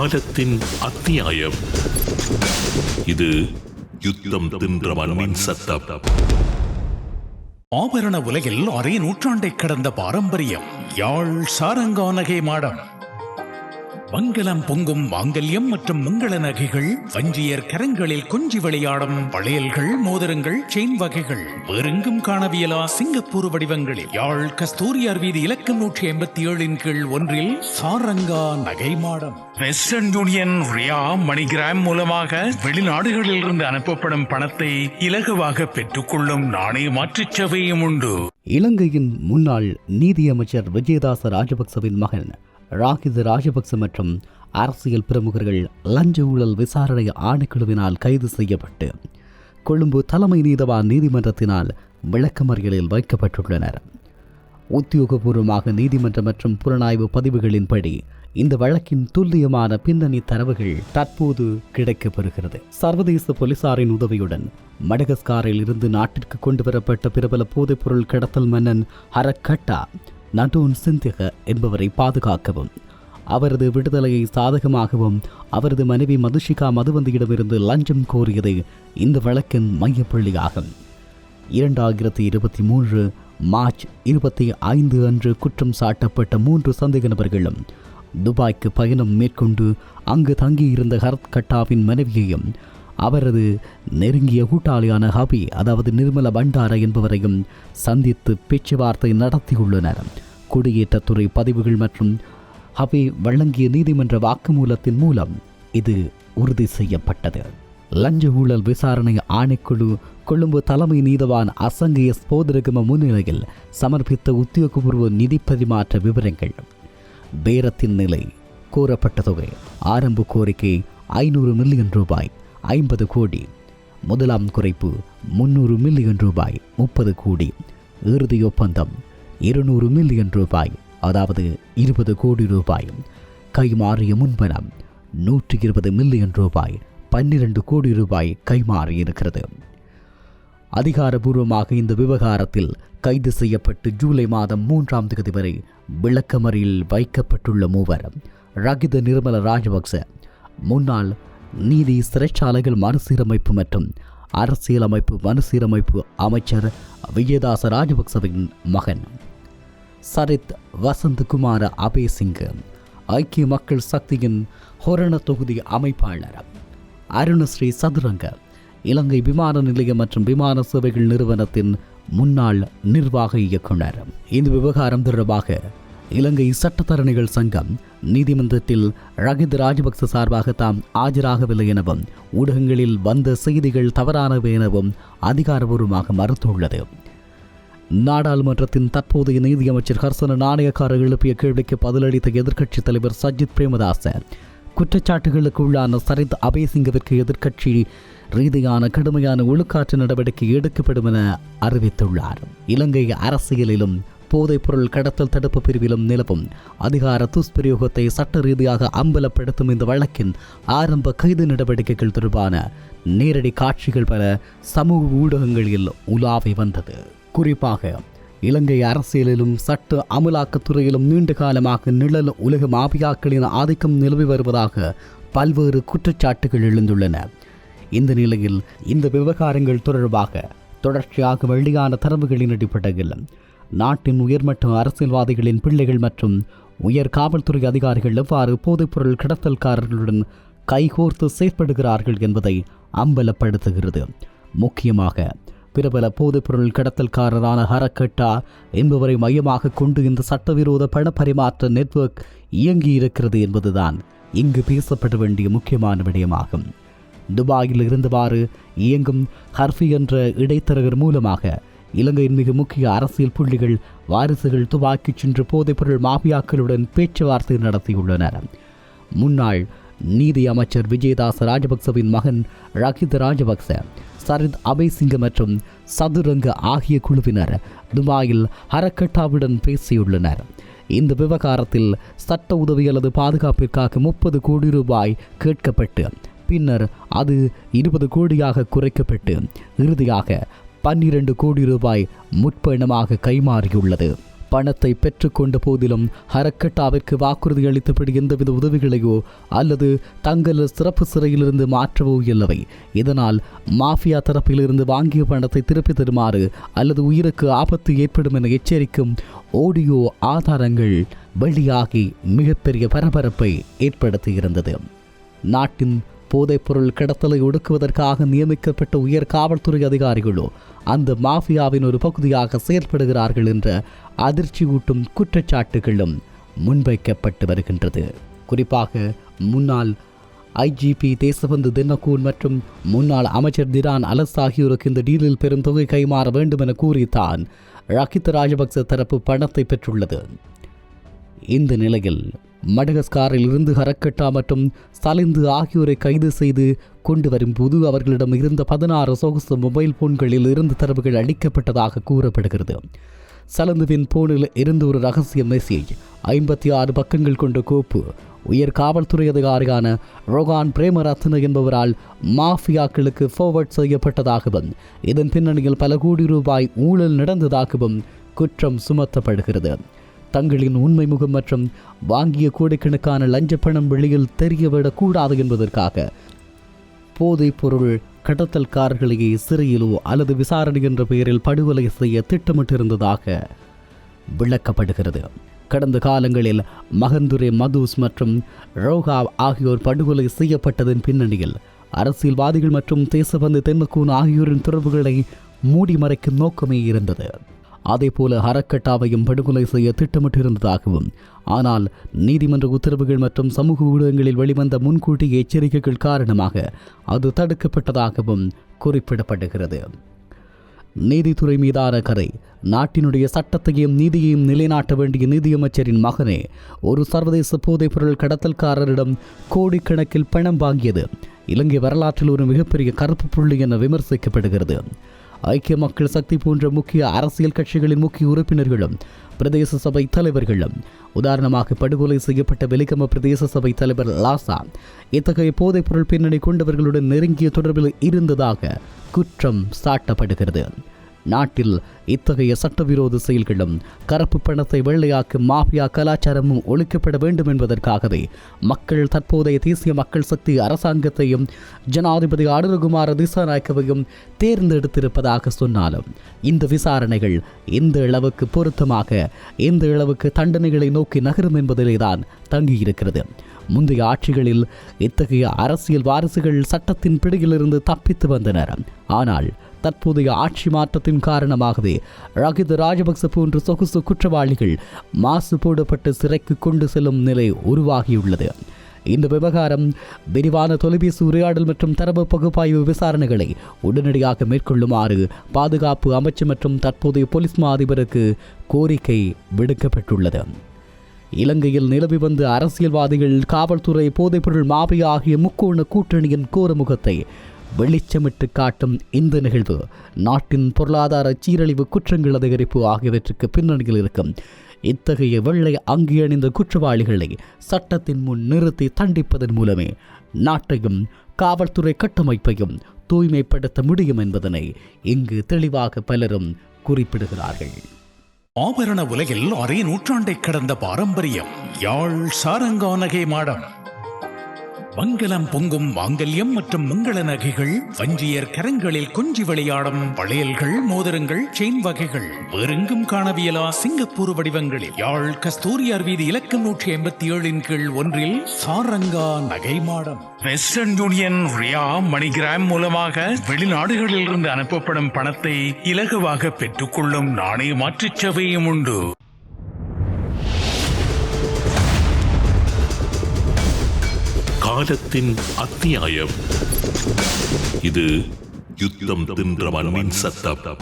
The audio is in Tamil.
காலத்தின் அத்தியாயம். இது யுத்தம் தின்ற மண்ணின் சத்தம். ஆபரண உலகில் அரை நூற்றாண்டை கடந்த பாரம்பரியம். யாழ் சாரங்கா நகை மாடம். மங்களம் பொங்கும் மாங்கல்யம் மற்றும் மங்கள நகைகள், வஞ்சியர் கரங்களில் கொஞ்சி விளையாடும் வளையல்கள், மோதிரங்கள், செயின் வகைகள் வேறெங்கும் காணவியலா சிங்கப்பூர் வடிவங்களில் யாழ் கஸ்தூரியார் வீதி இலக்கம் 187 கீழ் 1 சாரங்கா நகை மாடம். வெஸ்டர்ன் யூனியன், ரியா, மணிகிராம் மூலமாக வெளிநாடுகளில் இருந்து அனுப்பப்படும் பணத்தை இலகுவாக பெற்றுக்கொள்ளும் நாணய மாற்றுச் சேவையும் உண்டு. இலங்கையின் முன்னாள் நீதியமைச்சர் விஜயதாச ராஜபக்சவின் மகன் ராகித ராஜபக்ச மற்றும் அரசியல் பிரமுகர்கள் லஞ்ச ஊழல் விசாரணை ஆணைக்குழுவினால் கைது செய்யப்பட்டு கொழும்பு தலைமை நீதவான் நீதிமன்றத்தினால் விளக்கமறியலில் வைக்கப்பட்டுள்ளனர். உத்தியோகபூர்வமாக நீதிமன்ற மற்றும் புலனாய்வு பதிவுகளின்படி இந்த வழக்கின் துல்லியமான பின்னணி தரவுகள் தற்போது கிடைக்கப்பெறுகிறது. சர்வதேச போலீசாரின் உதவியுடன் மடகஸ்காரில் இருந்து நாட்டிற்கு கொண்டுவரப்பட்ட பிரபல போதைப்பொருள் கடத்தல் மன்னன் ஹரக்கட்டா நடோன் சிந்திக என்பவரை பாதுகாக்கவும், அவரது விடுதலையை சாதகமாகவும் அவரது மனைவி மதுஷிகா மதுவந்தியிடமிருந்து லஞ்சம் கோரியது இந்த வழக்கின் மையப்புள்ளியாகும். 2023 மார்ச் 25 அன்று குற்றம் சாட்டப்பட்ட 3 சந்தேக நபர்களும் துபாய்க்கு பயணம் மேற்கொண்டு அங்கு தங்கியிருந்த ஹரத்கட்டாவின் மனைவியையும் அவரது நெருங்கிய கூட்டாளியான ஹபி, அதாவது நிர்மல பண்டார என்பவரையும் சந்தித்து பேச்சுவார்த்தை நடத்தியுள்ளனர். குடியேற்றத்துறை பதிவுகள் மற்றும் ஹபி வழங்கிய நீதிமன்ற வாக்குமூலத்தின் மூலம் இது உறுதி செய்யப்பட்டது. லஞ்ச ஊழல் விசாரணை ஆணைக்குழு கொழும்பு தலைமை நீதவான் அசங்க எஸ் போதரகம முன்னிலையில் சமர்ப்பித்த உத்தியோகபூர்வ நிதி பரிமாற்ற விவரங்கள். பேரத்தின் நிலை, கோரப்பட்ட தொகை, ஆரம்ப கோரிக்கை 500 மில்லியன் ரூபாய் 50 கோடி, முதலாம் குறைப்பு 300 மில்லியன் ரூபாய் 30 கோடி, இறுதி ஒப்பந்தம் 200 மில்லியன் ரூபாய் அதாவது 20 கோடி ரூபாய், கைமாறிய முன்பணம் 120 மில்லியன் ரூபாய் 12 கோடி ரூபாய் கைமாறியிருக்கிறது. அதிகாரபூர்வமாக இந்த விவகாரத்தில் கைது செய்யப்பட்டு ஜூலை மாதம் 3ஆம் தேதி வரை விளக்கமறியலில் வைக்கப்பட்டுள்ள மூவர் ரகித நிர்மல ராஜபக்ச, முன்னாள் நீதி சிறைச்சாலைகள் மறுசீரமைப்பு மற்றும் அரசியலமைப்பு மறுசீரமைப்பு அமைச்சர் விஜயதாச ராஜபக்சவின் மகன் சரித் வசந்தகுமார அபேசிங்க, ஐக்கிய மக்கள் சக்தியின் ஹொரண தொகுதி அமைப்பாளர் அருணஸ்ரீ சதுரங்க, இலங்கை விமான நிலையம் மற்றும் விமான சேவைகள் நிறுவனத்தின் முன்னாள் நிர்வாக இயக்குனர். இந்த விவகாரம் தொடர்பாக இலங்கை சட்டத்தரணிகள் சங்கம் நீதிமன்றத்தில் ரகித ராஜபக்ச சார்பாக தாம் ஆஜராகவில்லை எனவும் ஊடகங்களில் வந்த செய்திகள் தவறானவை எனவும் அதிகாரபூர்வமாக மறுத்துள்ளது. நாடாளுமன்றத்தின் தற்போதைய நீதியமைச்சர் ஹர்சன நாணயக்கார எழுப்பிய கேள்விக்கு பதிலளித்த எதிர்க்கட்சித் தலைவர் சஜித் பிரேமதாச, குற்றச்சாட்டுகளுக்கு உள்ளான சரித் அபேசிங்கவிற்கு எதிர்க்கட்சி ரீதியான கடுமையான ஒழுக்காற்று நடவடிக்கை எடுக்கப்படும் என அறிவித்துள்ளார். இலங்கை அரசியலிலும் போதைப்பொருள் கடத்தல் தடுப்பு பிரிவிலும் நிலவும் அதிகார துஷ்பிரயோகத்தை சட்ட ரீதியாக அம்பலப்படுத்தும் இந்த வழக்கின் ஆரம்ப கைது நடவடிக்கைகள் தொடர்பான நேரடி காட்சிகள் பல சமூக ஊடகங்களில் உலாவி வந்தது. குறிப்பாக இலங்கை அரசியலிலும் சட்ட அமலாக்கத்துறையிலும் நீண்ட காலமாக நிழல் உலக மாபியாக்களின் ஆதிக்கம் நிலவி வருவதாக பல்வேறு குற்றச்சாட்டுகள் எழுந்துள்ளன. இந்த நிலையில் இந்த விவகாரங்கள் தொடர்பாக தொடர்ச்சியாக வெளியான தரவுகளின் அடிப்படையில் நாட்டின் உயர்மட்ட அரசியல்வாதிகளின் பிள்ளைகள் மற்றும் உயர் காவல்துறை அதிகாரிகள் எவ்வாறு போதைப்பொருள் கடத்தல்காரர்களுடன் கைகோர்த்து செயற்படுகிறார்கள் என்பதை அம்பலப்படுத்துகிறது. முக்கியமாக பிரபல போதைப்பொருள் கடத்தல்காரரான ஹரக்கட்டா என்பவரை மையமாக கொண்டு இந்த சட்டவிரோத பண பரிமாற்ற நெட்வொர்க் இயங்கியிருக்கிறது என்பதுதான் இங்கு பேசப்பட வேண்டிய முக்கியமான விடயமாகும். துபாயில் இருந்தவாறு இயங்கும் ஹர்ஃபி என்ற இடைத்தரகர் மூலமாக இலங்கையின் மிக முக்கிய அரசியல் புள்ளிகள் வாரிசுகள் துபாக்கி சென்று போதைப்பொருள் மாபியாக்களுடன் பேச்சுவார்த்தை நடத்தியுள்ளனர். முன்னாள் நீதி அமைச்சர் விஜயதாச ராஜபக்சவின் மகன் ரகித ராஜபக்ச, சரித் அபேசிங்க மற்றும் சதுரங்க ஆகிய குழுவினர் துபாயில் ஹரக்கட்டாவுடன் பேசியுள்ளனர். இந்த விவகாரத்தில் சட்ட உதவி அல்லது பாதுகாப்பிற்காக 30 கோடி ரூபாய் கேட்கப்பட்டு பின்னர் அது 20 கோடியாக குறைக்கப்பட்டு இறுதியாக 12 கோடி ரூபாய் முற்பணமாக கைமாறியுள்ளது. பணத்தை பெற்றுக்கொண்ட போதிலும் ஹரக்கட்டாவிற்கு வாக்குறுதி அளித்தபடி எந்தவித உதவிகளையோ அல்லது தங்கள் சிறப்பு சிறையிலிருந்து மாற்றவோ இல்லவை. இதனால் மாஃபியா தரப்பிலிருந்து வாங்கிய பணத்தை திருப்பி தருமாறு அல்லது உயிருக்கு ஆபத்து ஏற்படும் என எச்சரிக்கும் ஆடியோ ஆதாரங்கள் வெளியாகி மிகப்பெரிய பரபரப்பை ஏற்படுத்தியிருந்தது. நாட்டின் போதைப்பொருள் கடத்தலை ஒடுக்குவதற்காக நியமிக்கப்பட்ட உயர் காவல்துறை அதிகாரிகளோ அந்த மாஃபியாவின் ஒரு பகுதியாக செயல்படுகிறார்கள் என்ற அதிர்ச்சியூட்டும் குற்றச்சாட்டுகளும் முன்வைக்கப்பட்டு வருகின்றது. குறிப்பாக முன்னாள் IGP தேசபந்து தின்னகூன் மற்றும் முன்னாள் அமைச்சர் திரான் அலஸ் ஆகியோருக்கு இந்த டீலில் பெரும் தொகை கைமாற வேண்டும் என கூறித்தான் ரகித ராஜபக்ச தரப்பு பணத்தை பெற்றுள்ளது. இந்த நிலையில் மடகஸ்காரில் இருந்து ஹரக்கட்டா மற்றும் சலிந்து ஆகியோரை கைது செய்து கொண்டு வரும்போது அவர்களிடம் இருந்த 16 சொகுசு மொபைல் போன்களில் இருந்து தரவுகள் அளிக்கப்பட்டதாக கூறப்படுகிறது. சலந்துவின் போனில் இருந்து ஒரு ரகசிய மெசேஜ், 56 பக்கங்கள் கொண்ட கோப்பு உயர் காவல்துறை அதிகாரியான ரோகான் பிரேமரத்ன என்பவரால் மாஃபியாக்களுக்கு ஃபார்வர்ட் செய்யப்பட்டதாகவும் இதன் பின்னணியில் பல கோடி ரூபாய் ஊழல் நடந்ததாகவும் குற்றம் சுமத்தப்படுகிறது. தங்களின் உண்மை முகம் மற்றும் வாங்கிய கோடிக்கணக்கான லஞ்ச பணம் வெளியில் தெரியவிடக்கூடாது என்பதற்காக போதைப் பொருள் கடத்தல்காரர்களையே சிறையிலோ அல்லது விசாரணை என்ற பெயரில் படுகொலை செய்ய திட்டமிட்டிருந்ததாக விளக்கப்படுகிறது. கடந்த காலங்களில் மகந்துரே மதுஸ் மற்றும் ரோகா ஆகியோர் படுகொலை செய்யப்பட்டதன் பின்னணியில் அரசியல்வாதிகள் மற்றும் தேசபந்து தென்னகூன் ஆகியோரின் தொடர்புகளை மூடி மறைக்கும் நோக்கமே இருந்தது. அதேபோல ஹரக்கட்டாவையும் படுகொலை செய்ய திட்டமிட்டிருந்ததாகவும் ஆனால் நீதிமன்ற உத்தரவுகள் மற்றும் சமூக ஊடகங்களில் வெளிவந்த முன்கூட்டிய எச்சரிக்கைகள் காரணமாக அது தடுக்கப்பட்டதாகவும் குறிப்பிடப்படுகிறது. நீதித்துறை மீதான கரை. நாட்டினுடைய சட்டத்தையும் நீதியையும் நிலைநாட்ட வேண்டிய நீதியமைச்சரின் மகனே ஒரு சர்வதேச போதைப்பொருள் கடத்தல்காரரிடம் கோடிக்கணக்கில் பணம் வாங்கியது இலங்கை வரலாற்றில் ஒரு மிகப்பெரிய கருப்பு புள்ளி என விமர்சிக்கப்படுகிறது. ஐக்கிய மக்கள் சக்தி போன்ற முக்கிய அரசியல் கட்சிகளின் முக்கிய உறுப்பினர்களும் பிரதேச சபை தலைவர்களும், உதாரணமாக படுகொலை செய்யப்பட்ட வெலிகம பிரதேச சபை தலைவர் லாசா இத்தகைய போதைப்பொருள் பின்னணி கொண்டவர்களுடன் நெருங்கிய தொடர்பில் இருந்ததாக குற்றம் சாட்டப்படுகிறது. நாட்டில் இத்தகைய சட்டவிரோத செயல்களும் கருப்பு பணத்தை வெள்ளையாக்கும் மாஃபியா கலாச்சாரமும் ஒழிக்கப்பட வேண்டும் என்பதற்காகவே மக்கள் தற்போதைய தேசிய மக்கள் சக்தி அரசாங்கத்தையும் ஜனாதிபதி அனுரகுமார திசாநாயக்கவையும் தேர்ந்தெடுத்திருப்பதாக சொன்னாலும் இந்த விசாரணைகள் எந்த அளவுக்கு பொருத்தமாக எந்த அளவுக்கு தண்டனைகளை நோக்கி நகரும் என்பதிலேதான் தங்கியிருக்கிறது. முந்தைய ஆட்சிகளில் இத்தகைய அரசியல் வாரிசுகள் சட்டத்தின் பிடியிலிருந்து தப்பித்து வந்தனர். ஆனால் தற்போதைய ஆட்சி மாற்றத்தின் காரணமாகவே ரகித ராஜபக்ச போன்ற சொகுசு குற்றவாளிகள் மாசு போடப்பட்டு சிறைக்கு கொண்டு செல்லும் நிலை உருவாகியுள்ளது. இந்த விவகாரம் விரிவான தொலைபேசி உரையாடல் மற்றும் தரவு பகுப்பாய்வு விசாரணைகளை உடனடியாக மேற்கொள்ளுமாறு பாதுகாப்பு அமைச்சு மற்றும் தற்போதைய போலீஸ் மா அதிபருக்கு கோரிக்கை விடுக்கப்பட்டுள்ளது. இலங்கையில் நிலவி வந்த அரசியல்வாதிகள், காவல்துறை, போதைப்பொருள் மாஃபியா ஆகிய முக்கோண கூட்டணியின் கோரமுகத்தை வெளிச்சமிட்டு காட்டும் இந்த நிகழ்வு நாட்டின் பொருளாதார சீரழிவு, குற்றங்கள் அதிகரிப்பு ஆகியவற்றுக்கு பின்னணியில் இருக்கும். இத்தகைய வெள்ளை அங்கி அணிந்த குற்றவாளிகளை சட்டத்தின் முன் நிறுத்தி தண்டிப்பதன் மூலமே நாட்டையும் காவல்துறை கட்டமைப்பையும் தூய்மைப்படுத்த முடியும் என்பதனை இங்கு தெளிவாக பலரும் குறிப்பிடுகிறார்கள். ஆபரண உலகில் அரை நூற்றாண்டை கடந்த பாரம்பரியம். யாழ் சாரங்கானகை மாடம். மங்களம் பொங்கும் மாங்கல்யம் மற்றும் மங்கள நகைகள், வஞ்சியர் கரங்களில் கொஞ்சி விளையாடும் வளையல்கள், மோதிரங்கள், செயின் வகைகள் வேறெங்கும் காணவியலா சிங்கப்பூர் வடிவங்களில் யாழ் கஸ்தூரியார் வீதி இலக்கம் 187 கீழ் 1 சாரங்கா நகை மாடம். வெஸ்டர்ன் யூனியன், ரியா, மணிகிராம் மூலமாக வெளிநாடுகளில் இருந்து அனுப்பப்படும் பணத்தை இலகுவாக பெற்றுக்கொள்ளும் நாணய மாற்றுச் சேவையும் உண்டு. காலத்தின் அத்தியாயம். இது யுத்தம் தின்ற மண்ணின் சத்தம்.